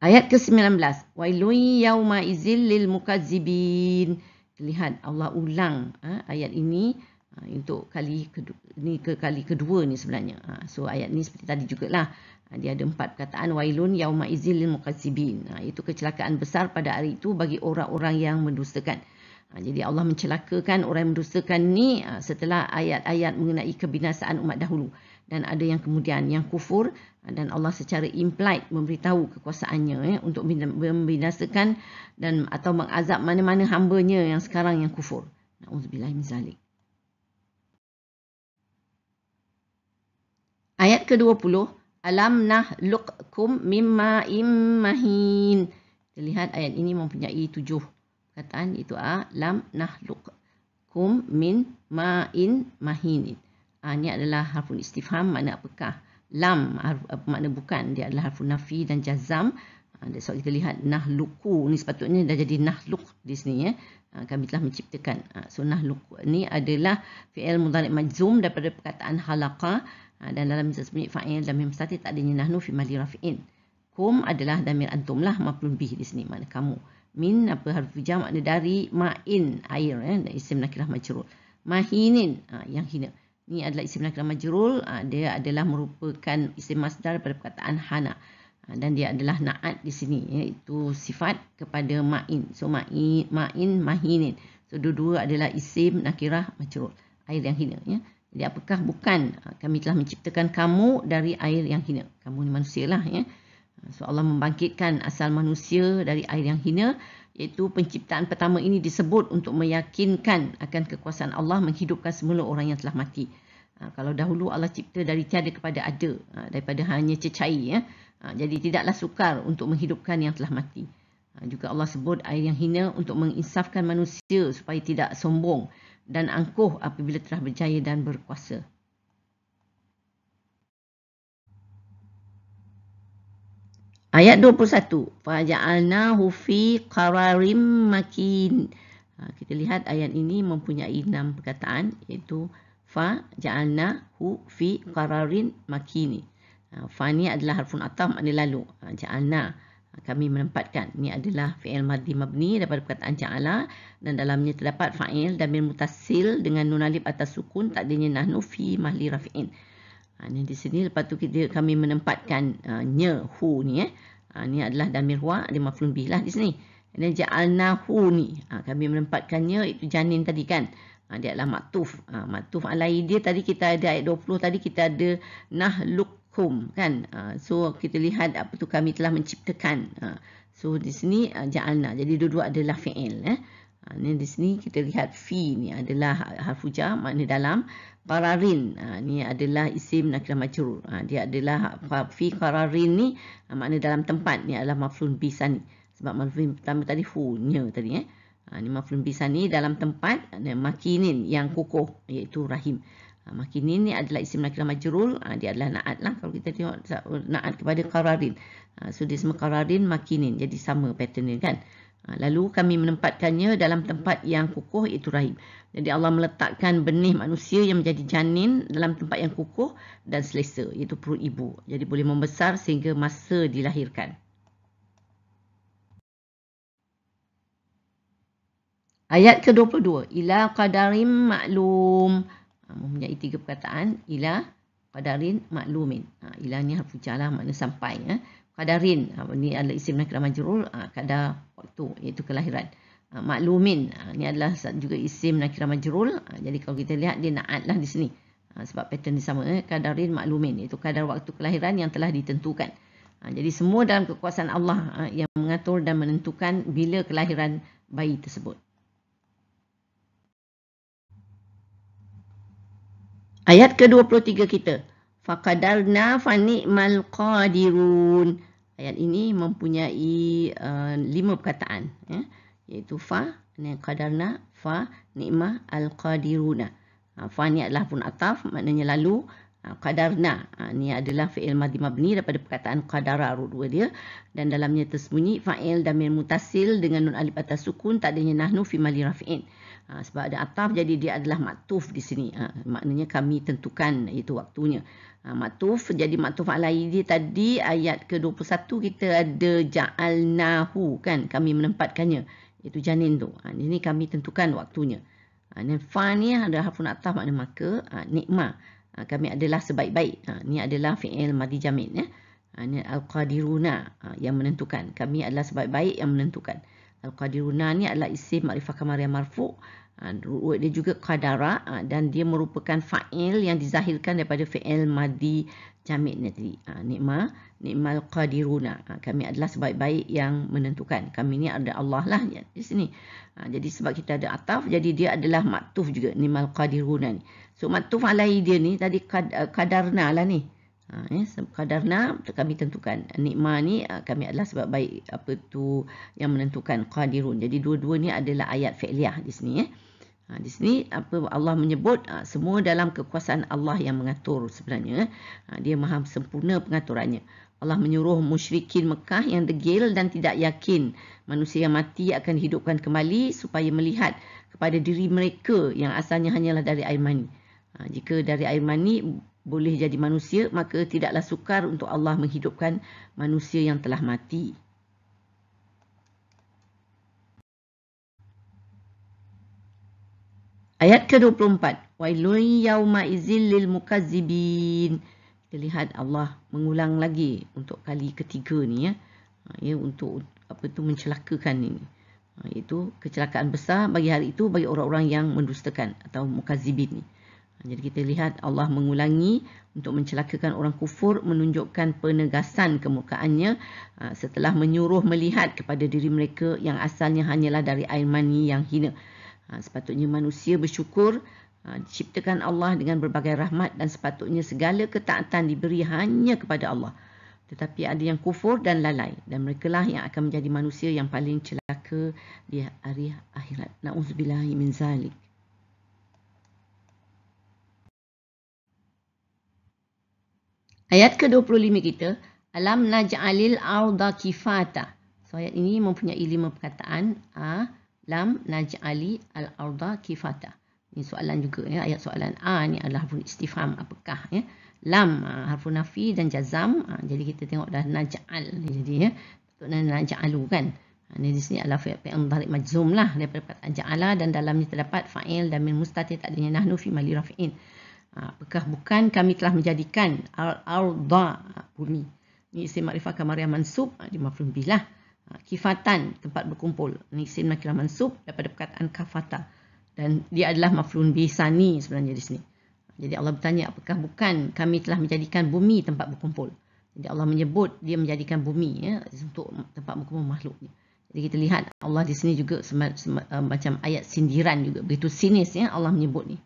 Ayat ke-19. Wailun yauma izil lil mukazzibin. Lihat Allah ulang ayat ini untuk kali kedua ni sebenarnya. So ayat ni seperti tadi jugalah. Dia ada 4 perkataan wailun yauma izil lil mukazzibin. Itu kecelakaan besar pada hari itu bagi orang-orang yang mendustakan. Jadi Allah mencelakakan orang yang mendustakan ni setelah ayat-ayat mengenai kebinasaan umat dahulu. Dan ada yang kemudian yang kufur dan Allah secara implied memberitahu kekuasaannya untuk membinasakan dan atau mengazab mana-mana hamba-Nya yang sekarang yang kufur. Na'udzubillah min zalik. Ayat ke-20. Alam nahluqkum mimma immahin. Kita lihat ayat ini mempunyai 7 perkataan, iaitu lam nahluqkum min ma'in mahin. Ini adalah harfun istifham, makna apakah? Lam, apa makna bukan? Dia adalah harfun nafi dan jazam. So kita lihat nahluku ni sepatutnya dah jadi nahluk di sini ya. Kami telah menciptakan. So nahluku ni adalah fi'il mudhari' majzum daripada perkataan halaqa, dan dalam tersebut fa'il damir mustati tak adanya nahnu fi mahli raf'in. Kum adalah damir antum lah, maf'ul bih di sini, makna kamu. Min apa harfu jar, makna dari, ma'in air ya, isim nakirah majrur. Mahinin yang hina. Ni adalah isim nakirah majrur, dia adalah merupakan isim masdar daripada perkataan hana. Dan dia adalah na'at di sini, iaitu sifat kepada ma'in. So ma'in, mahinin. So dua-dua adalah isim nakirah majrur, air yang hina ya. Jadi apakah bukan kami telah menciptakan kamu dari air yang hina. Kamu ni manusia lah ya. So Allah membangkitkan asal manusia dari air yang hina, iaitu penciptaan pertama ini disebut untuk meyakinkan akan kekuasaan Allah menghidupkan semula orang yang telah mati. Kalau dahulu Allah cipta dari tiada kepada ada, daripada hanya cecair ya. Jadi tidaklah sukar untuk menghidupkan yang telah mati. Juga Allah sebut air yang hina untuk menginsafkan manusia supaya tidak sombong dan angkuh apabila telah berjaya dan berkuasa. Ayat 21. Faja'alnahu fi qararim makin. Kita lihat ayat ini mempunyai 6 perkataan, iaitu faja'alnahu fi qararin makini. Fa ni adalah harfun ataf, makna lalu. Ja'alna, kami menempatkan. Ini adalah fi'il madhi mabni daripada perkataan ja'ala, dan dalamnya terdapat fa'il damir mutasil dengan nun alif atas sukun, tak adanya nahnu fi mahli raf'in. Ini di sini, lepas tu kami menempatkan nya hu ni ini adalah damir huwa, ada maf'ul bih lah di sini. Ini ja'alnahu ni, kami menempatkannya, itu janin tadi kan. Dia adalah maktuf. Maktuf alai dia tadi kita ada ayat 20 tadi kita ada nahlukum kan. So kita lihat apa tu, kami telah menciptakan. So di sini ja'alna. Jadi dua-dua adalah fi'il Ni di sini kita lihat fi ni adalah harfu jar, makna dalam. Qararin ni adalah isim nakirah majrur. Dia adalah fi qararin ni makna dalam tempat. Ni adalah maf'ul bih sani. Sebab maf'ul pertama tadi hu nya tadi ni maf'ul bih sani dalam tempat. Makinin yang kukuh, iaitu rahim. Makinin ni adalah isim nakirah majrur. Dia adalah na'at lah kalau kita tengok na'at kepada qararin. So dia semua qararin makinin, jadi sama pattern ni kan. Lalu kami menempatkannya dalam tempat yang kukuh, iaitu rahim. Jadi Allah meletakkan benih manusia yang menjadi janin dalam tempat yang kukuh dan selesa, iaitu perut ibu. Jadi boleh membesar sehingga masa dilahirkan. Ayat ke-22. Ila qadarim maklum. Mempunyai 3 perkataan. Ila qadarin maklumin. Ila ni harfu jar lah, makna sampai. Qadarin, ni adalah isim nakirah majrur, kadar waktu, iaitu kelahiran. Maklumin, ni adalah juga isim nakirah majrur. Jadi kalau kita lihat dia na'at lah di sini. Sebab pattern dia sama. Qadarin maklumin, iaitu kadar waktu kelahiran yang telah ditentukan. Jadi semua dalam kekuasaan Allah yang mengatur dan menentukan bila kelahiran bayi tersebut. Ayat ke-23 kita. Faqadarna fani'mal qadirun. Ayat ini mempunyai 5 perkataan. Iaitu fa, qadarna, fa, ni'mah, al-qadiruna. Fa ni adalah pun ataf, maknanya lalu. Qadarna, ni adalah fi'il madhi mabni daripada perkataan qadara, dua dia. Dan dalamnya tersembunyi fa'il damir mutasil dengan nun alif atas sukun, tak adanya nahnu fi mahli raf'in. Sebab ada ataf, jadi dia adalah maktuf di sini. Maknanya kami tentukan, iaitu waktunya. Maktuf, jadi maktuf alai dia tadi ayat ke-21 kita ada ja'alnahu kan, kami menempatkannya, iaitu janin tu. Ini kami tentukan waktunya. Dan fa ni ada harfun ataf, makna maka. Nikmah, kami adalah sebaik-baik. Ni adalah fi'il madhi jamid Ini al-qadiruna, yang menentukan. Kami adalah sebaik-baik yang menentukan. Al-qadiruna ni adalah isim ma'rifah kamar yang marfu'. Dia juga qadara, dan dia merupakan fa'il yang dizahirkan daripada fi'il madhi jamid tadi. Ni'mal qadiruna. Kami adalah sebaik-baik yang menentukan. Kami ni ada Allah lah di sini. Jadi sebab kita ada ataf, jadi dia adalah maktuf juga. Ni'mal qadiruna ni. So maktuf alai dia ni tadi qadarna lah ni. Qadarna kami tentukan. Nikmah ni kami adalah sebab baik apa tu yang menentukan, qadirun. Jadi dua-dua ni adalah ayat fi'liyah di sini Di sini apa Allah menyebut semua dalam kekuasaan Allah yang mengatur sebenarnya. Dia maha sempurna pengaturannya. Allah menyuruh musyrikin Mekah yang degil dan tidak yakin manusia yang mati akan dihidupkan kembali supaya melihat kepada diri mereka yang asalnya hanyalah dari air mani. Jika dari air mani boleh jadi manusia, maka tidaklah sukar untuk Allah menghidupkan manusia yang telah mati. Ayat ke-24. Wailun yauma idzil lil mukazzibin. Kita lihat Allah mengulang lagi untuk kali ketiga ni ya, untuk mencelakakan ini. Iaitu kecelakaan besar bagi hari itu bagi orang-orang yang mendustakan atau mukazzibin ni. Jadi kita lihat Allah mengulangi untuk mencelakakan orang kufur, menunjukkan penegasan kemurkaannya setelah menyuruh melihat kepada diri mereka yang asalnya hanyalah dari air mani yang hina. Sepatutnya manusia bersyukur diciptakan Allah dengan berbagai rahmat dan sepatutnya segala ketaatan diberi hanya kepada Allah. Tetapi ada yang kufur dan lalai dan merekalah yang akan menjadi manusia yang paling celaka di hari akhirat. Na'udzubillahi min zalik. Ayat ke-25 kita, alam naj'alil arda kifata. So ayat ini mempunyai 5 perkataan. Lam naj'ali al-arda kifata. Ini soalan juga ya. Ayat soalan ni adalah harfun istifham, apakah ya. Lam harfun nafi dan jazam. Jadi kita tengok dah naj'al. Jadi ya, patutnya naj'alu kan. Ini di sini adalah fi'il mudhari' majzum lah daripada perkataan ja'ala dan dalamnya terdapat fa'il dan min mustatir takdirnya nahnu fi mali raf'in. Apakah bukan kami telah menjadikan al-arda bumi. Ini isim makrifah kamariyah mansub di maf'ul bih lah. Kifatan tempat berkumpul. Ini isim nakirah mansub daripada perkataan kafata dan dia adalah maf'ul bih sani sebenarnya di sini. Jadi Allah bertanya, apakah bukan kami telah menjadikan bumi tempat berkumpul. Jadi Allah menyebut dia menjadikan bumi ya untuk tempat berkumpul makhluknya. Jadi kita lihat Allah di sini juga macam ayat sindiran juga, begitu sinis ya Allah menyebut ni.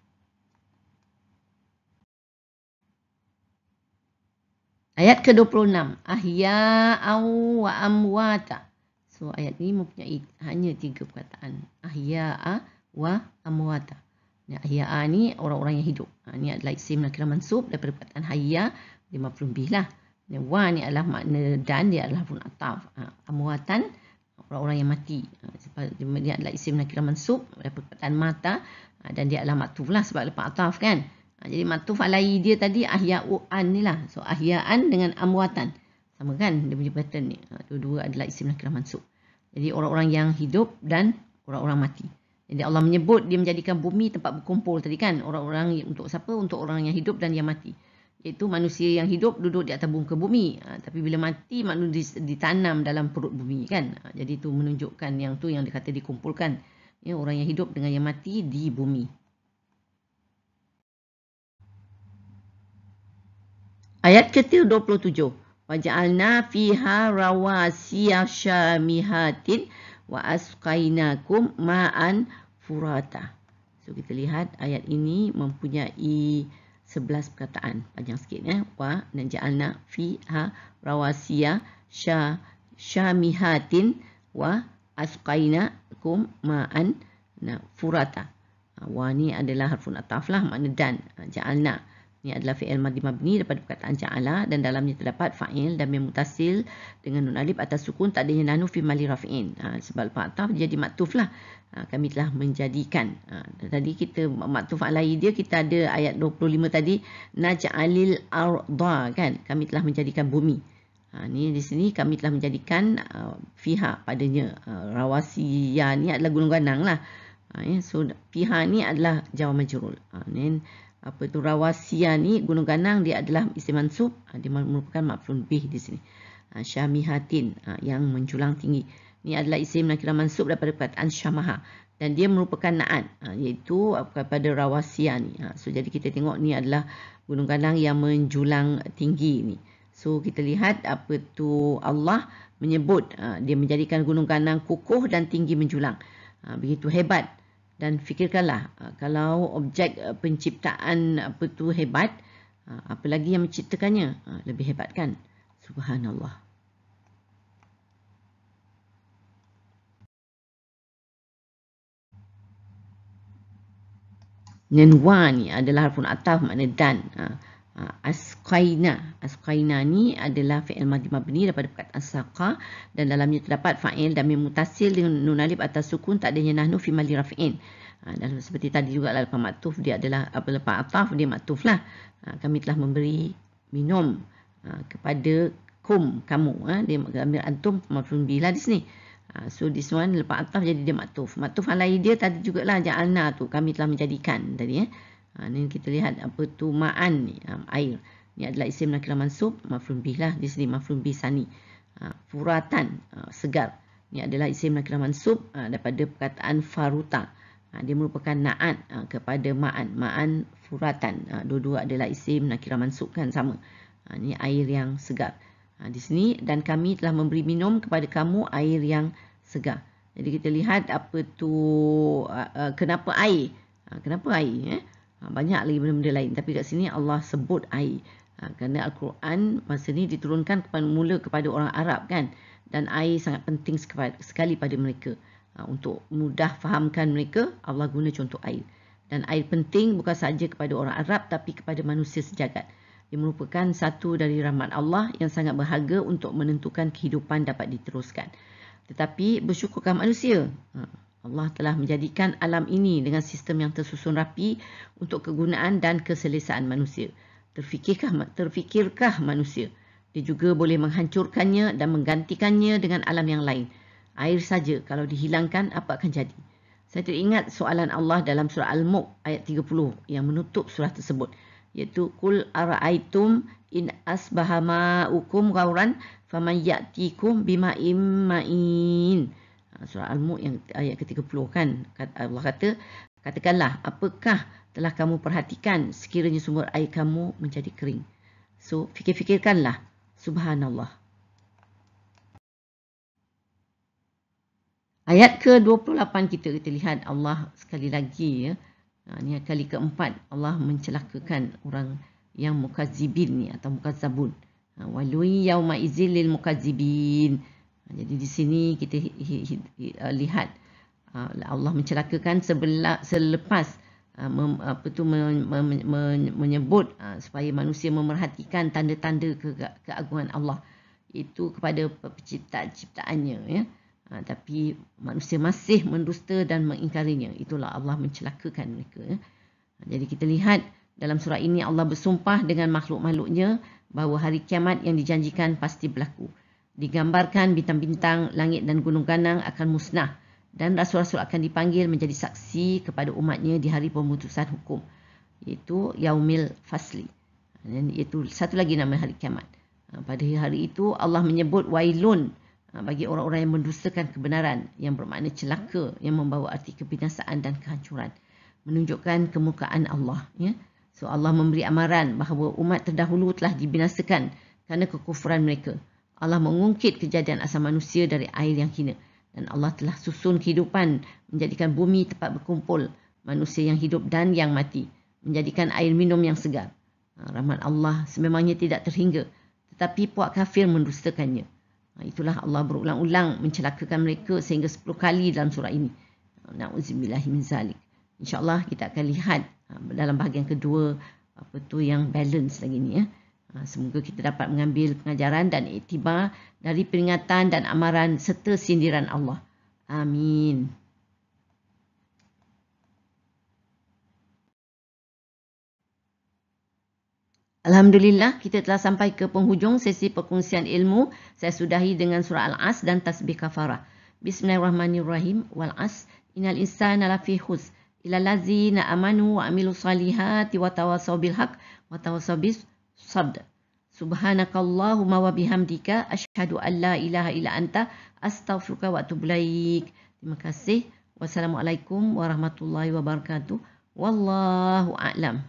Ayat ke-26. Ahya'aw wa amwata. So ayat ini mempunyai hanya 3 perkataan. Ahya'a wa amwata. Ahya'a ni orang-orang yang hidup. Ini adalah isim nakirah mansub daripada perkataan hayya di maf'ul bih lah. Wa ni adalah makna dan dia adalah harfun ataf. Amwatan orang-orang yang mati. Dia adalah isim nakirah mansub daripada perkataan mata dan dia adalah maktuf lah sebab lepas ataf kan. Jadi maktuf alai dia tadi ahya'u'an ni lah. So ahya'an dengan amwatan. Sama kan dia punya pattern ni. Dua-dua adalah isim nakirah mansub. Jadi orang-orang yang hidup dan orang-orang mati. Jadi Allah menyebut dia menjadikan bumi tempat berkumpul tadi kan. Orang-orang untuk siapa? Untuk orang yang hidup dan yang mati. Iaitu manusia yang hidup duduk di atas muka bumi. Tapi bila mati manusia ditanam dalam perut bumi kan. Jadi itu menunjukkan yang tu yang dikata dikumpulkan. Ya, orang yang hidup dengan yang mati di bumi. Ayat ke-27. Waja'alna fiha rawasiya syamihatin wa asqainakum ma'an furata. So kita lihat ayat ini mempunyai 11 perkataan. Panjang sikit ya. Wa naj'alna fiha rawasiya syamihatin wa asqainakum ma'an furata. Wa ni adalah harfun ataf lah, makna dan. Ja'alna. Ini adalah fi'il madhi mabni daripada perkataan ja'ala dan dalamnya terdapat fa'il dan mim mutasil dengan nun alif atas sukun takdirnya nahnu fi mali raf'in. Sebab lepas ataf jadi maktuf lah. Kami telah menjadikan. Tadi kita maktuf alai dia kita ada ayat 25 tadi naj'alil arda kan. Kami telah menjadikan bumi. Ni di sini kami telah menjadikan fiha padanya. Rawasiyah ni adalah gunung ganang lah. So fiha ni adalah jawab majrul. Rawasiyah ni gunung ganang dia adalah isim mansub, dia merupakan maf'ul bih di sini. Syamihatin yang menjulang tinggi. Ini adalah isim nakirah mansub daripada perkataan syamaha dan dia merupakan na'at iaitu kepada rawasiyah ni. So jadi kita tengok ni adalah gunung ganang yang menjulang tinggi ni. So kita lihat Allah menyebut dia menjadikan gunung ganang kukuh dan tinggi menjulang. Begitu hebat. Dan fikirkanlah kalau objek penciptaan hebat, apalagi yang menciptakannya lebih hebat kan? Subhanallah. Dan wa ni adalah harfun ataf makna dan. Asqaina. Asqaina ni adalah fi'il madhi mabni daripada perkataan saqa, dan dalamnya terdapat fa'il damir mutasil dengan nun alif atas sukun tak adanya nahnu fi mali raf'in. Dan seperti tadi juga lepas maktuf dia adalah lepas ataf dia maktuf lah. Kami telah memberi minum kepada kamu. Dia ambil antum maf'ul bih lah di sini. So this one lepas ataf jadi dia maktuf. Maktuf alai dia tadi jugalah ja'alna tu, kami telah menjadikan tadi. Ni kita lihat apa tu ma'an ni, air. Ni adalah isim nakirah mansub, maf'ul bih lah di sini, maf'ul bih sani. Furatan, segar. Ni adalah isim nakirah mansub daripada perkataan faruta. Dia merupakan na'at kepada ma'an. Ma'an furatan. Dua-dua adalah isim nakirah mansub kan, sama. Ni air yang segar. Di sini, dan kami telah memberi minum kepada kamu air yang segar. Jadi kita lihat apa tu, kenapa air? Kenapa air? Banyak lagi benda-benda lain. Tapi kat sini Allah sebut air. Kerana Al-Quran masa ni diturunkan mula kepada orang Arab kan. Dan air sangat penting sekali pada mereka. Untuk mudah fahamkan mereka, Allah guna contoh air. Dan air penting bukan sahaja kepada orang Arab tapi kepada manusia sejagat. Ia merupakan satu dari rahmat Allah yang sangat berharga untuk menentukan kehidupan dapat diteruskan. Tetapi bersyukurkah manusia? Allah telah menjadikan alam ini dengan sistem yang tersusun rapi untuk kegunaan dan keselesaan manusia. Terfikirkah manusia? Dia juga boleh menghancurkannya dan menggantikannya dengan alam yang lain. Air saja kalau dihilangkan apa akan jadi? Saya teringat soalan Allah dalam surah Al-Mulk ayat 30 yang menutup surah tersebut. Iaitu Qul ara'aitum in asbaha ma'ukum ghauran faman ya'tikum bima'im ma'in. Surah Al-Mulk yang ayat ke-30 kan. Allah kata, katakanlah apakah telah kamu perhatikan sekiranya sumber air kamu menjadi kering. So fikir-fikirkanlah. Subhanallah. Ayat ke-28 kita lihat Allah sekali lagi ya. Ini kali keempat Allah mencelakakan orang yang mukazzibin ni atau mukazzabun. Walui yauma izil lil mukazzibin. Jadi di sini kita lihat Allah mencelakakan selepas menyebut supaya manusia memerhatikan tanda-tanda keagungan Allah itu kepada penciptaan-ciptaannya ya. Tapi manusia masih mendusta dan mengingkarinya. Itulah Allah mencelakakan mereka ya. Jadi kita lihat dalam surah ini Allah bersumpah dengan makhluk-makhluknya bahawa hari kiamat yang dijanjikan pasti berlaku. Digambarkan bintang-bintang, langit dan gunung ganang akan musnah. Dan rasul-rasul akan dipanggil menjadi saksi kepada umatnya di hari pemutusan hukum. Iaitu Yaumil Fasli. Dan itu satu lagi nama hari kiamat. Pada hari itu Allah menyebut wailun bagi orang-orang yang mendustakan kebenaran. Yang bermakna celaka yang membawa arti kebinasaan dan kehancuran. Menunjukkan kemurkaan Allah. Ya? So Allah memberi amaran bahawa umat terdahulu telah dibinasakan kerana kekufuran mereka. Allah mengungkit kejadian asal manusia dari air yang hina. Dan Allah telah susun kehidupan, menjadikan bumi tempat berkumpul manusia yang hidup dan yang mati. Menjadikan air minum yang segar. Rahmat Allah sememangnya tidak terhingga. Tetapi puak kafir mendustakannya. Itulah Allah berulang-ulang mencelakakan mereka sehingga 10 kali dalam surah ini. Na'udzubillahi min zalik. InsyaAllah kita akan lihat dalam bahagian kedua apa tu yang balance lagi ni ya. Semoga kita dapat mengambil pengajaran dan iktibar dari peringatan dan amaran serta sindiran Allah. Amin. Alhamdulillah, kita telah sampai ke penghujung sesi perkongsian ilmu. Saya sudahi dengan surah Al-As dan tasbih kafarah. Bismillahirrahmanirrahim. Wal-As, innal insana lafi khusr illa allazina amanu wa amilu salihati wa tawasaw bil haqq wa tawasaw bis sabr. Subhanakallahumma wa bihamdika asyhadu an la ilaha illa anta astaghfiruka wa atubu ilaik. Terima kasih. Wassalamualaikum warahmatullahi wabarakatuh. Wallahu a'lam.